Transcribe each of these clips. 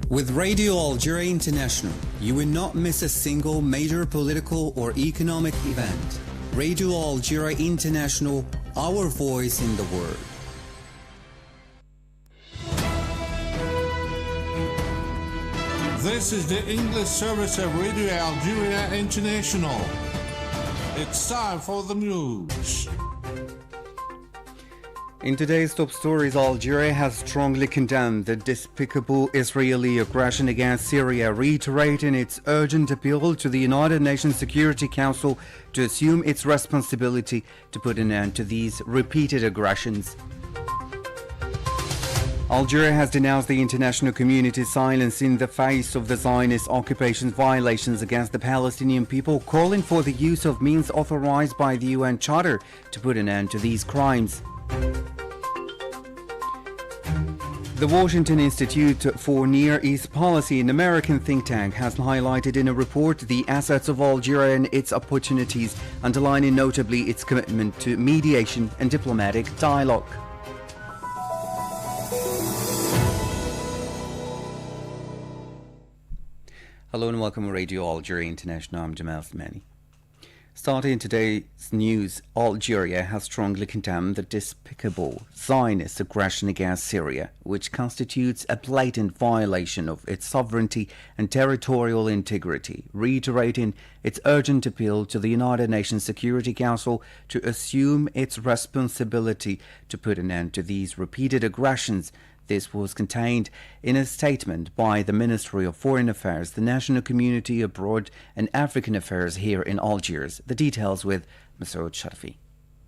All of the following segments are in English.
With Radio Algeria International, you will not miss a single major political or economic event. Radio Algeria International, our voice in the world. This is the English service of Radio Algeria International. It's time for the news. In today's top stories, Algeria has strongly condemned the despicable Israeli aggression against Syria, reiterating its urgent appeal to the United Nations Security Council to assume its responsibility to put an end to these repeated aggressions. Algeria has denounced the international community's silence in the face of the Zionist occupation's violations against the Palestinian people, calling for the use of means authorized by the UN Charter to put an end to these crimes. The Washington Institute for Near East Policy, an American think tank, has highlighted in a report the assets of Algeria and its opportunities, underlining notably its commitment to mediation and diplomatic dialogue. Hello and welcome to Radio Algeria International. I'm Jamal Slimani. Starting today's news, Algeria has strongly condemned the despicable Zionist aggression against Syria, which constitutes a blatant violation of its sovereignty and territorial integrity, reiterating its urgent appeal to the United Nations Security Council to assume its responsibility to put an end to these repeated aggressions. This was contained in a statement by the Ministry of Foreign Affairs, the National Community Abroad and African Affairs here in Algiers. The details with Masoud Sharfi.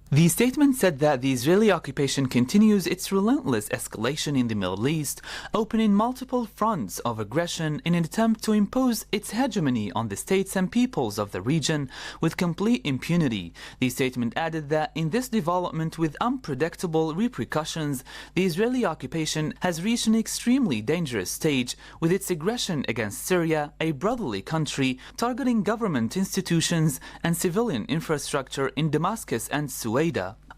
The statement said that the Israeli occupation continues its relentless escalation in the Middle East, opening multiple fronts of aggression in an attempt to impose its hegemony on the states and peoples of the region with complete impunity. The statement added that in this development with unpredictable repercussions, the Israeli occupation has reached an extremely dangerous stage with its aggression against Syria, a brotherly country, targeting government institutions and civilian infrastructure in Damascus and Suez.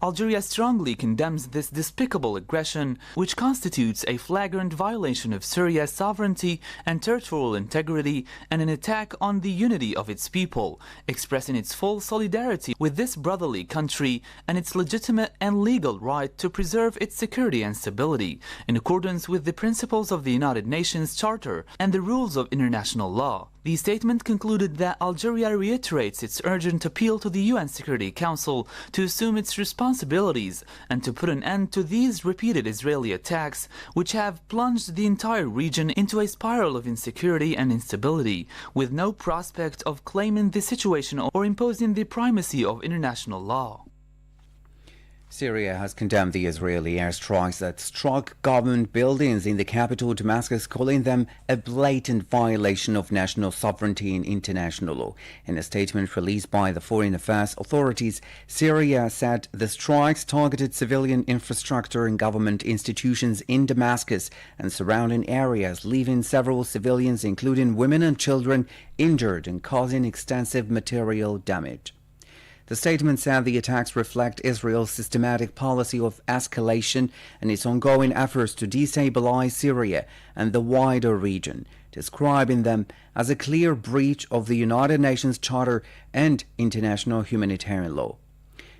Algeria strongly condemns this despicable aggression, which constitutes a flagrant violation of Syria's sovereignty and territorial integrity and an attack on the unity of its people, expressing its full solidarity with this brotherly country and its legitimate and legal right to preserve its security and stability, in accordance with the principles of the United Nations Charter and the rules of international law. The statement concluded that Algeria reiterates its urgent appeal to the UN Security Council to assume its responsibilities and to put an end to these repeated Israeli attacks, which have plunged the entire region into a spiral of insecurity and instability, with no prospect of claiming the situation or imposing the primacy of international law. Syria has condemned the Israeli airstrikes that struck government buildings in the capital Damascus, calling them a blatant violation of national sovereignty and international law. In a statement released by the Foreign Affairs authorities, Syria said the strikes targeted civilian infrastructure and government institutions in Damascus and surrounding areas, leaving several civilians, including women and children, injured and causing extensive material damage. The statement said the attacks reflect Israel's systematic policy of escalation and its ongoing efforts to destabilize Syria and the wider region, describing them as a clear breach of the United Nations Charter and international humanitarian law.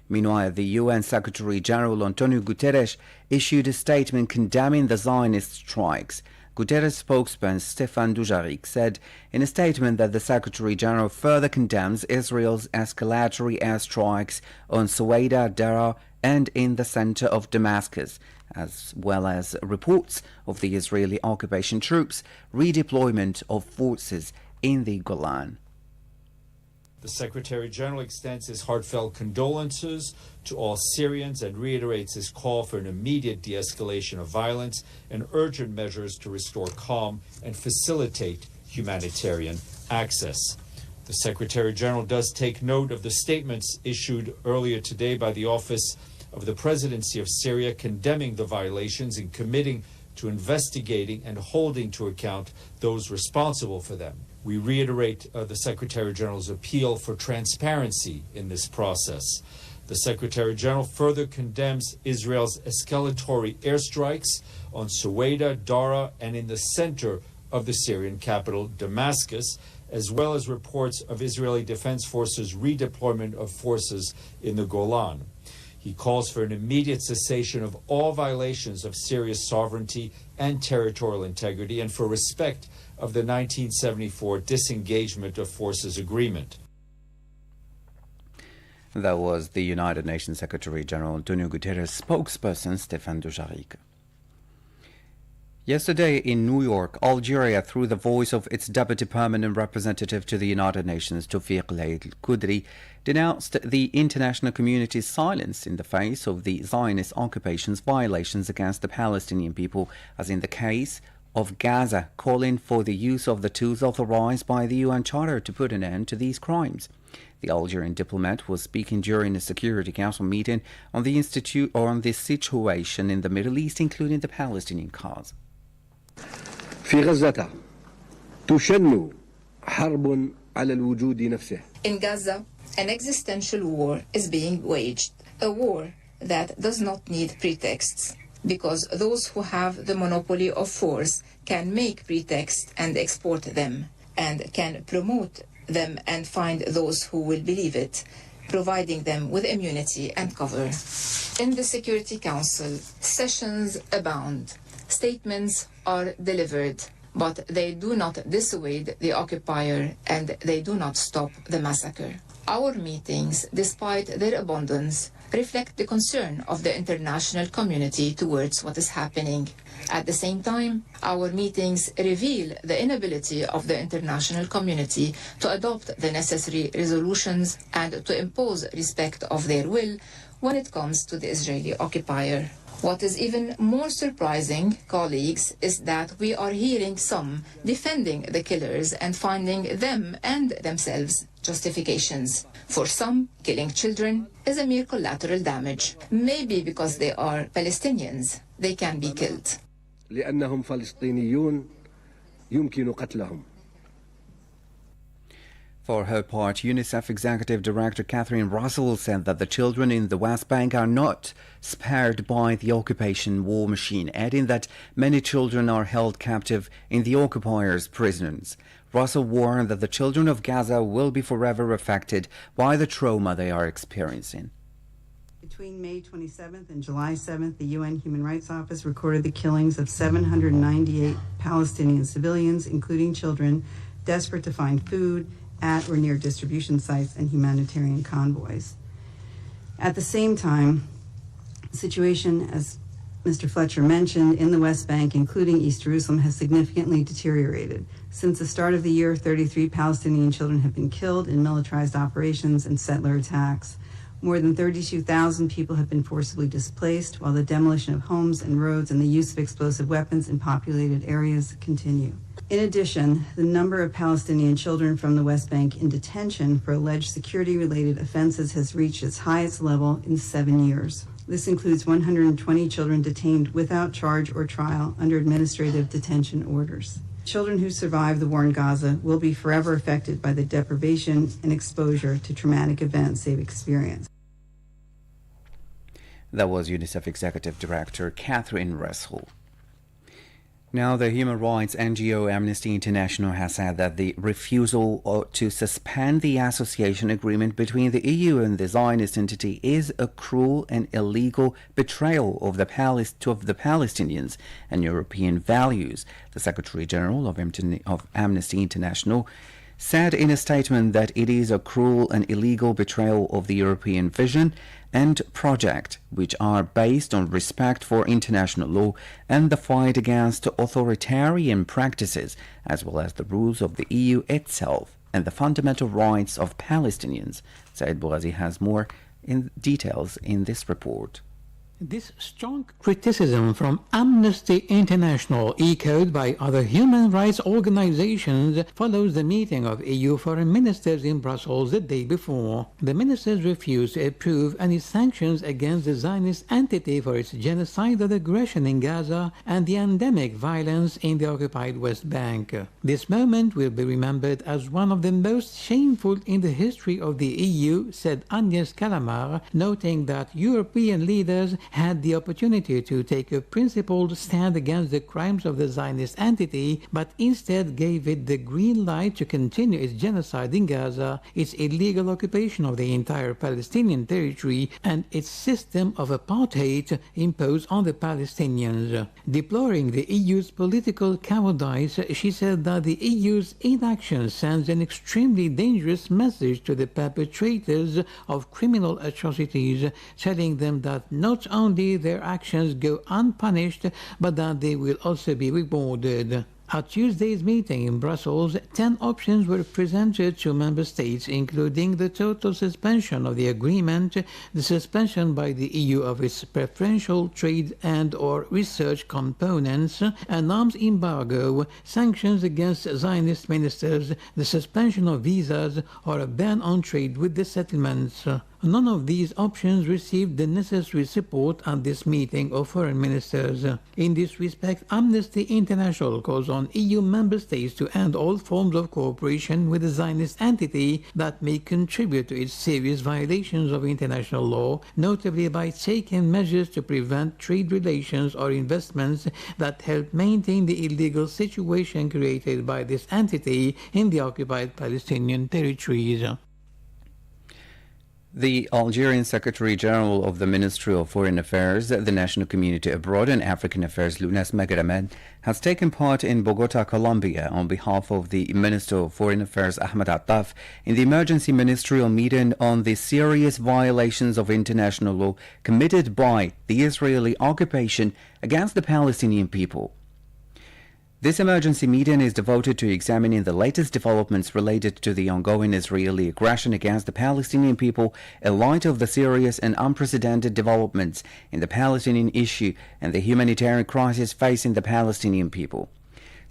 Meanwhile, the UN Secretary-General Antonio Guterres issued a statement condemning the Zionist strikes. Guterres spokesman Stéphane Dujarric said in a statement that the Secretary-General further condemns Israel's escalatory airstrikes on Suwaida, Daraa and in the center of Damascus, as well as reports of the Israeli occupation troops' redeployment of forces in the Golan. The Secretary-General extends his heartfelt condolences to all Syrians and reiterates his call for an immediate de-escalation of violence and urgent measures to restore calm and facilitate humanitarian access. The Secretary-General does take note of the statements issued earlier today by the Office of the Presidency of Syria condemning the violations and committing to investigating and holding to account those responsible for them. We reiterate the Secretary-General's appeal for transparency in this process. The Secretary-General further condemns Israel's escalatory airstrikes on Suwaida, Daraa, and in the center of the Syrian capital, Damascus, as well as reports of Israeli Defense Forces' redeployment of forces in the Golan. He calls for an immediate cessation of all violations of Syria's sovereignty and territorial integrity and for respect of the 1974 Disengagement of Forces Agreement. That was the United Nations Secretary General Antonio Guterres' spokesperson, Stéphane Dujarric. Yesterday in New York, Algeria, through the voice of its Deputy Permanent Representative to the United Nations, Tawfiq El-Qudri, denounced the international community's silence in the face of the Zionist occupation's violations against the Palestinian people, as in the case of Gaza, calling for the use of the tools authorized by the UN Charter to put an end to these crimes. The Algerian diplomat was speaking during a Security Council meeting on the situation in the Middle East, including the Palestinian cause. في غزة تشن حرب على الوجود نفسه. In Gaza, an existential war is being waged, a war that does not need pretexts, because those who have the monopoly of force can make pretexts and export them, and can promote them and find those who will believe it, providing them with immunity and cover. In the Security Council, sessions abound. Statements are delivered, but they do not dissuade the occupier and they do not stop the massacre. Our meetings, despite their abundance, reflect the concern of the international community towards what is happening. At the same time, our meetings reveal the inability of the international community to adopt the necessary resolutions and to impose respect of their will when it comes to the Israeli occupier. What is even more surprising, colleagues, is that we are hearing some defending the killers and finding them and themselves justifications. For some, killing children is a mere collateral damage. Maybe because they are Palestinians, they can be killed. لأنهم فلسطينيون يمكن قتلهم. For her part, UNICEF Executive Director Catherine Russell said that the children in the West Bank are not spared by the occupation war machine, adding that many children are held captive in the occupiers' prisons. Russell warned that the children of Gaza will be forever affected by the trauma they are experiencing. Between May 27th and July 7th, the UN Human Rights Office recorded the killings of 798 Palestinian civilians, including children, desperate to find food at or near distribution sites and humanitarian convoys. At the same time, the situation, as Mr. Fletcher mentioned, in the West Bank, including East Jerusalem, has significantly deteriorated. Since the start of the year, 33 Palestinian children have been killed in militarized operations and settler attacks. More than 32,000 people have been forcibly displaced, while the demolition of homes and roads and the use of explosive weapons in populated areas continue. In addition, the number of Palestinian children from the West Bank in detention for alleged security-related offenses has reached its highest level in 7 years. This includes 120 children detained without charge or trial under administrative detention orders. Children who survive the war in Gaza will be forever affected by the deprivation and exposure to traumatic events they've experienced. That was UNICEF Executive Director Catherine Russell. Now, the human rights NGO Amnesty International has said that the refusal to suspend the association agreement between the EU and the Zionist entity is a cruel and illegal betrayal of the Palestinians and European values. The Secretary General of Amnesty International said in a statement that it is a cruel and illegal betrayal of the European vision and project, which are based on respect for international law and the fight against authoritarian practices, as well as the rules of the EU itself and the fundamental rights of Palestinians. Said Bouazi has more details in this report. This strong criticism from Amnesty International, echoed by other human rights organizations, follows the meeting of EU foreign ministers in Brussels the day before. The ministers refused to approve any sanctions against the Zionist entity for its genocidal aggression in Gaza and the endemic violence in the occupied West Bank. This moment will be remembered as one of the most shameful in the history of the EU, said Agnes Kalamar, noting that European leaders had the opportunity to take a principled stand against the crimes of the Zionist entity, but instead gave it the green light to continue its genocide in Gaza, its illegal occupation of the entire Palestinian territory, and its system of apartheid imposed on the Palestinians. Deploring the EU's political cowardice, she said that the EU's inaction sends an extremely dangerous message to the perpetrators of criminal atrocities, telling them that not only their actions go unpunished, but that they will also be rewarded. At Tuesday's meeting in Brussels, 10 options were presented to member states, including the total suspension of the agreement, the suspension by the EU of its preferential trade and/or research components, an arms embargo, sanctions against Zionist ministers, the suspension of visas, or a ban on trade with the settlements. None of these options received the necessary support at this meeting of foreign ministers. In this respect, Amnesty International calls on EU member states to end all forms of cooperation with the Zionist entity that may contribute to its serious violations of international law, notably by taking measures to prevent trade relations or investments that help maintain the illegal situation created by this entity in the occupied Palestinian territories. The Algerian Secretary General of the Ministry of Foreign Affairs, the National Community Abroad and African Affairs, Lounas Megraman, has taken part in Bogota, Colombia, on behalf of the Minister of Foreign Affairs, Ahmed Attaf, in the emergency ministerial meeting on the serious violations of international law committed by the Israeli occupation against the Palestinian people. This emergency meeting is devoted to examining the latest developments related to the ongoing Israeli aggression against the Palestinian people in light of the serious and unprecedented developments in the Palestinian issue and the humanitarian crisis facing the Palestinian people.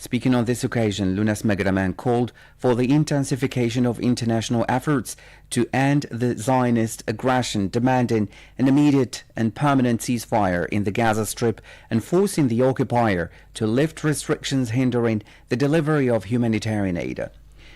Speaking on this occasion, Lounas Megraman called for the intensification of international efforts to end the Zionist aggression, demanding an immediate and permanent ceasefire in the Gaza Strip and forcing the occupier to lift restrictions hindering the delivery of humanitarian aid.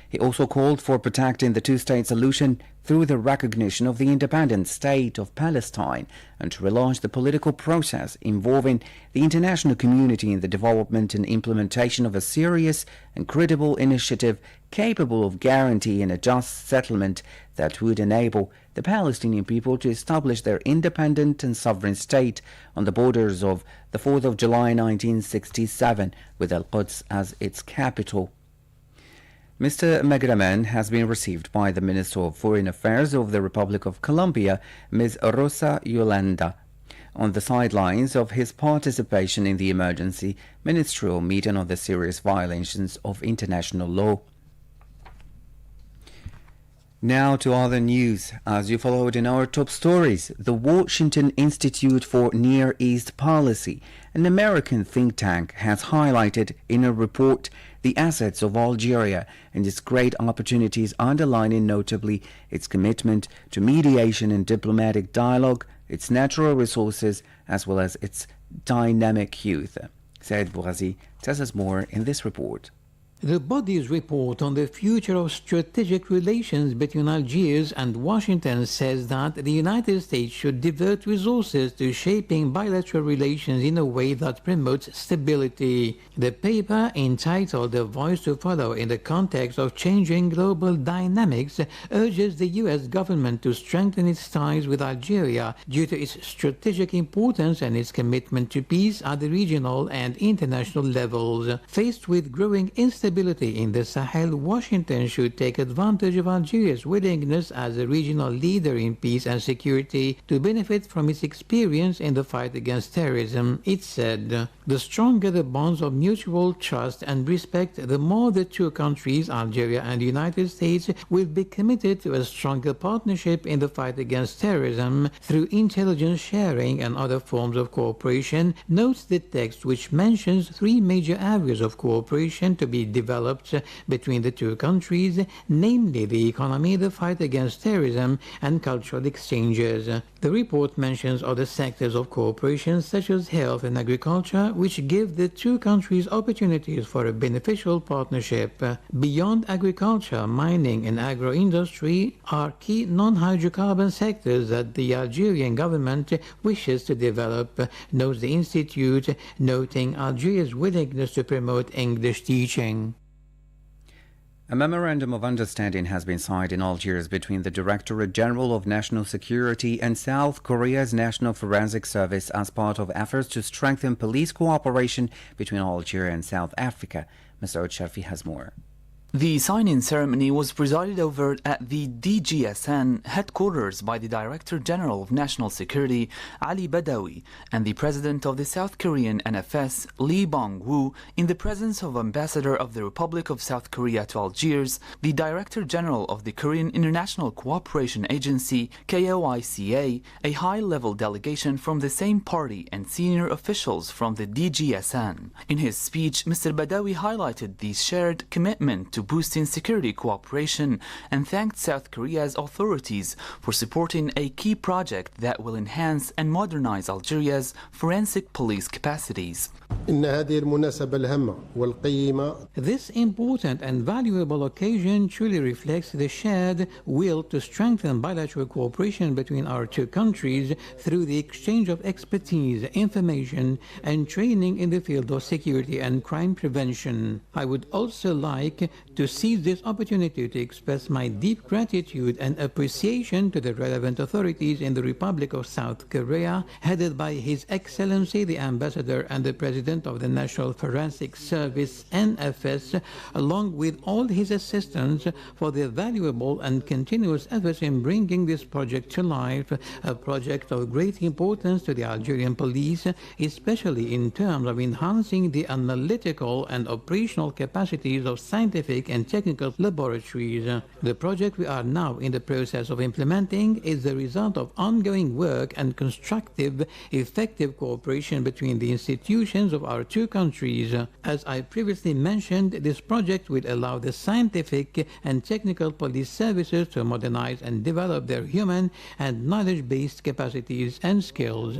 He also called for protecting the two-state solution through the recognition of the independent state of Palestine and to relaunch the political process involving the international community in the development and implementation of a serious and credible initiative capable of guaranteeing a just settlement that would enable the Palestinian people to establish their independent and sovereign state on the borders of the 4th of July 1967 with Al-Quds as its capital. Mr. Megraman has been received by the Minister of Foreign Affairs of the Republic of Colombia, Ms. Rosa Yolanda, on the sidelines of his participation in the emergency ministerial meeting on the serious violations of international law. Now to other news. As you followed in our top stories, the Washington Institute for Near East Policy, an American think tank, has highlighted in a report the assets of Algeria and its great opportunities, underlining notably its commitment to mediation and diplomatic dialogue, its natural resources, as well as its dynamic youth. Said Bourazi tells us more in this report. The body's report on the future of strategic relations between Algiers and Washington says that the United States should divert resources to shaping bilateral relations in a way that promotes stability. The paper, entitled A Voice to Follow in the Context of Changing Global Dynamics, urges the U.S. government to strengthen its ties with Algeria due to its strategic importance and its commitment to peace at the regional and international levels. Faced with growing instability in the Sahel, Washington should take advantage of Algeria's willingness as a regional leader in peace and security to benefit from its experience in the fight against terrorism, it said. The stronger the bonds of mutual trust and respect, the more the two countries, Algeria and the United States, will be committed to a stronger partnership in the fight against terrorism through intelligence sharing and other forms of cooperation, notes the text, which mentions three major areas of cooperation to be developed developed between the two countries, namely the economy, the fight against terrorism, and cultural exchanges. The report mentions other sectors of cooperation such as health and agriculture, which give the two countries opportunities for a beneficial partnership. Beyond agriculture, mining and agro-industry are key non-hydrocarbon sectors that the Algerian government wishes to develop, notes the Institute, noting Algeria's willingness to promote English teaching. A memorandum of understanding has been signed in Algiers between the Directorate General of National Security and South Korea's National Forensic Service as part of efforts to strengthen police cooperation between Algeria and South Africa. Mr. Sharfi has more. The signing ceremony was presided over at the DGSN headquarters by the Director General of National Security, Ali Badawi, and the President of the South Korean NFS, Lee Bong-woo, in the presence of Ambassador of the Republic of South Korea to Algiers, the Director General of the Korean International Cooperation Agency, KOICA, a high-level delegation from the same party, and senior officials from the DGSN. In his speech, Mr. Badawi highlighted the shared commitment to boosting security cooperation and thanked South Korea's authorities for supporting a key project that will enhance and modernize Algeria's forensic police capacities. This important and valuable occasion truly reflects the shared will to strengthen bilateral cooperation between our two countries through the exchange of expertise, information, and training in the field of security and crime prevention. I would also like to seize this opportunity to express my deep gratitude and appreciation to the relevant authorities in the Republic of South Korea, headed by His Excellency the Ambassador and the President of the National Forensic Service, NFS, along with all his assistants for their valuable and continuous efforts in bringing this project to life, a project of great importance to the Algerian police, especially in terms of enhancing the analytical and operational capacities of scientific and technical laboratories. The project we are now in the process of implementing is the result of ongoing work and constructive, effective cooperation between the institutions of our two countries. As I previously mentioned, this project will allow the scientific and technical police services to modernize and develop their human and knowledge-based capacities and skills.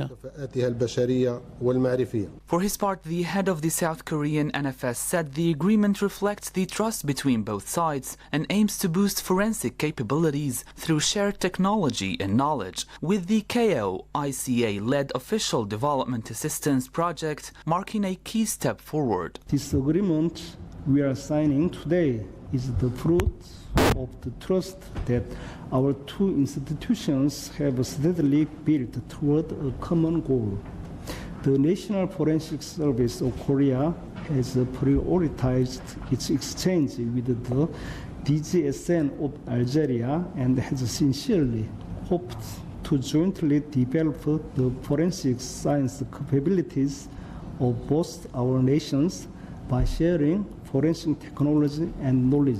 For his part, the head of the South Korean NFS said the agreement reflects the trust between both sides and aims to boost forensic capabilities through shared technology and knowledge, with the KOICA-led official development assistance project marking a key step forward. This agreement we are signing today is the fruit of the trust that our two institutions have steadily built toward a common goal. The National Forensic Service of Korea has prioritized its exchange with the DGSN of Algeria and has sincerely hoped to jointly develop the forensic science capabilities of both our nations by sharing forensic technology and knowledge.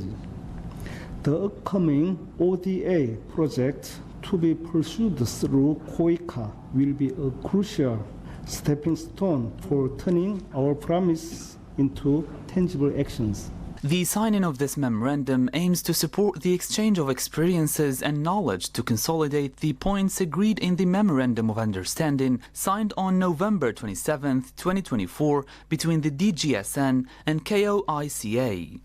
The upcoming ODA project to be pursued through COICA will be a crucial stepping stone for turning our promise into tangible actions. The signing of this memorandum aims to support the exchange of experiences and knowledge to consolidate the points agreed in the Memorandum of Understanding signed on November 27, 2024 between the DGSN and KOICA.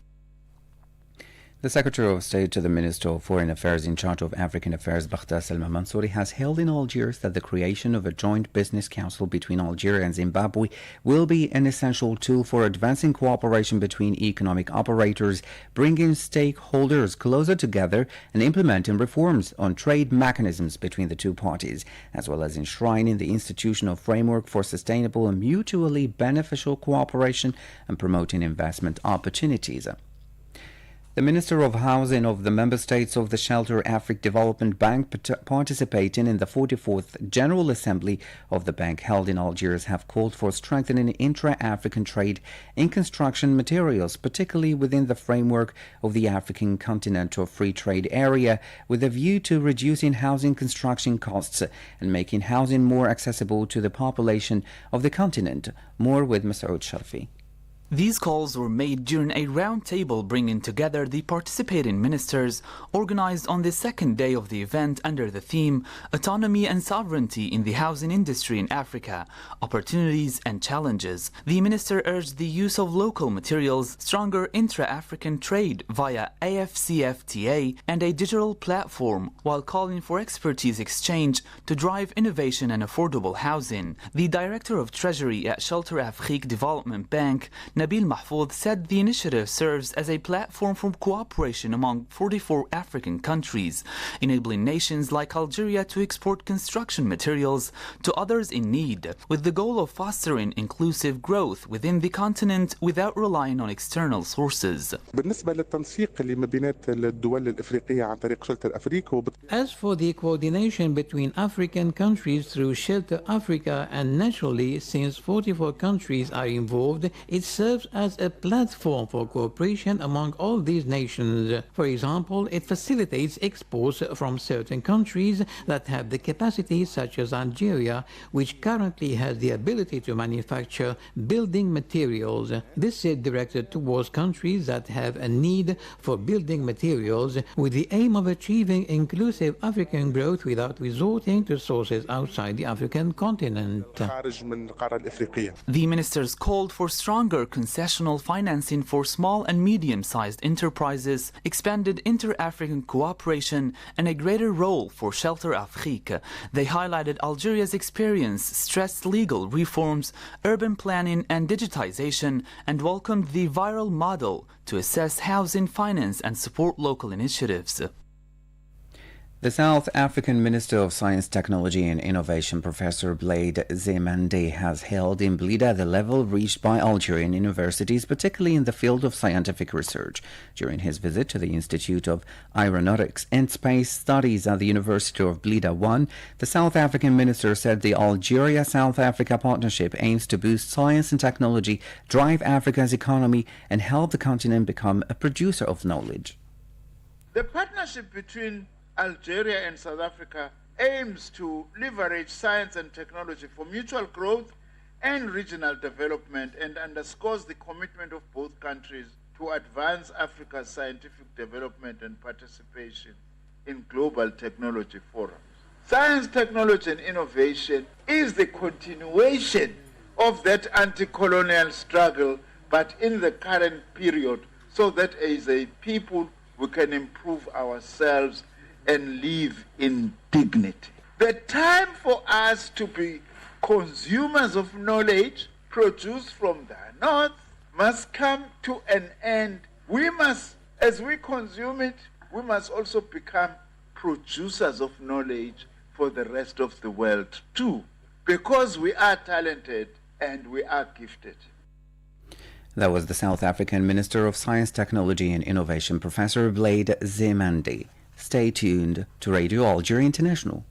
The Secretary of State to the Minister of Foreign Affairs in charge of African Affairs, Bakhta Salma Mansouri, has held in Algiers that the creation of a joint business council between Algeria and Zimbabwe will be an essential tool for advancing cooperation between economic operators, bringing stakeholders closer together and implementing reforms on trade mechanisms between the two parties, as well as enshrining the institutional framework for sustainable and mutually beneficial cooperation and promoting investment opportunities. The Minister of Housing of the Member States of the Shelter Africa Development Bank participating in the 44th General Assembly of the bank held in Algiers have called for strengthening intra-African trade in construction materials, particularly within the framework of the African Continental Free Trade Area, with a view to reducing housing construction costs and making housing more accessible to the population of the continent. More with Mr. Sharfi. These calls were made during a roundtable bringing together the participating ministers, organized on the second day of the event under the theme Autonomy and Sovereignty in the Housing Industry in Africa, Opportunities and Challenges. The minister urged the use of local materials, stronger intra-African trade via AFCFTA and a digital platform, while calling for expertise exchange to drive innovation and affordable housing. The Director of Treasury at Shelter Afrique Development Bank, Nabil Mahfoud, said the initiative serves as a platform for cooperation among 44 African countries, enabling nations like Algeria to export construction materials to others in need, with the goal of fostering inclusive growth within the continent without relying on external sources. As for the coordination between African countries through Shelter Africa, and naturally, since 44 countries are involved, it serves as a platform for cooperation among all these nations. For example, it facilitates exports from certain countries that have the capacity, such as Algeria, which currently has the ability to manufacture building materials. This is directed towards countries that have a need for building materials, with the aim of achieving inclusive African growth without resorting to sources outside the African continent. The ministers called for stronger concessional financing for small and medium-sized enterprises, expanded inter-African cooperation, and a greater role for Shelter Afrique. They highlighted Algeria's experience, stressed legal reforms, urban planning and digitization, and welcomed the viral model to assess housing, finance and support local initiatives. The South African Minister of Science, Technology and Innovation, Professor Blade Zemande, has hailed in Blida the level reached by Algerian universities, particularly in the field of scientific research. During his visit to the Institute of Aeronautics and Space Studies at the University of Blida 1, the South African minister said the Algeria-South Africa partnership aims to boost science and technology, drive Africa's economy, and help the continent become a producer of knowledge. The partnership between Algeria and South Africa aims to leverage science and technology for mutual growth and regional development, and underscores the commitment of both countries to advance Africa's scientific development and participation in global technology forums. Science, technology and innovation is the continuation of that anti-colonial struggle, but in the current period, so that as a people we can improve ourselves and live in dignity. The time for us to be consumers of knowledge produced from the north must come to an end. We must, as we consume it, we must also become producers of knowledge for the rest of the world too, because we are talented and we are gifted. That was the South African Minister of Science, Technology and Innovation, Professor Blade Zemande. Stay tuned to Radio Algeria International.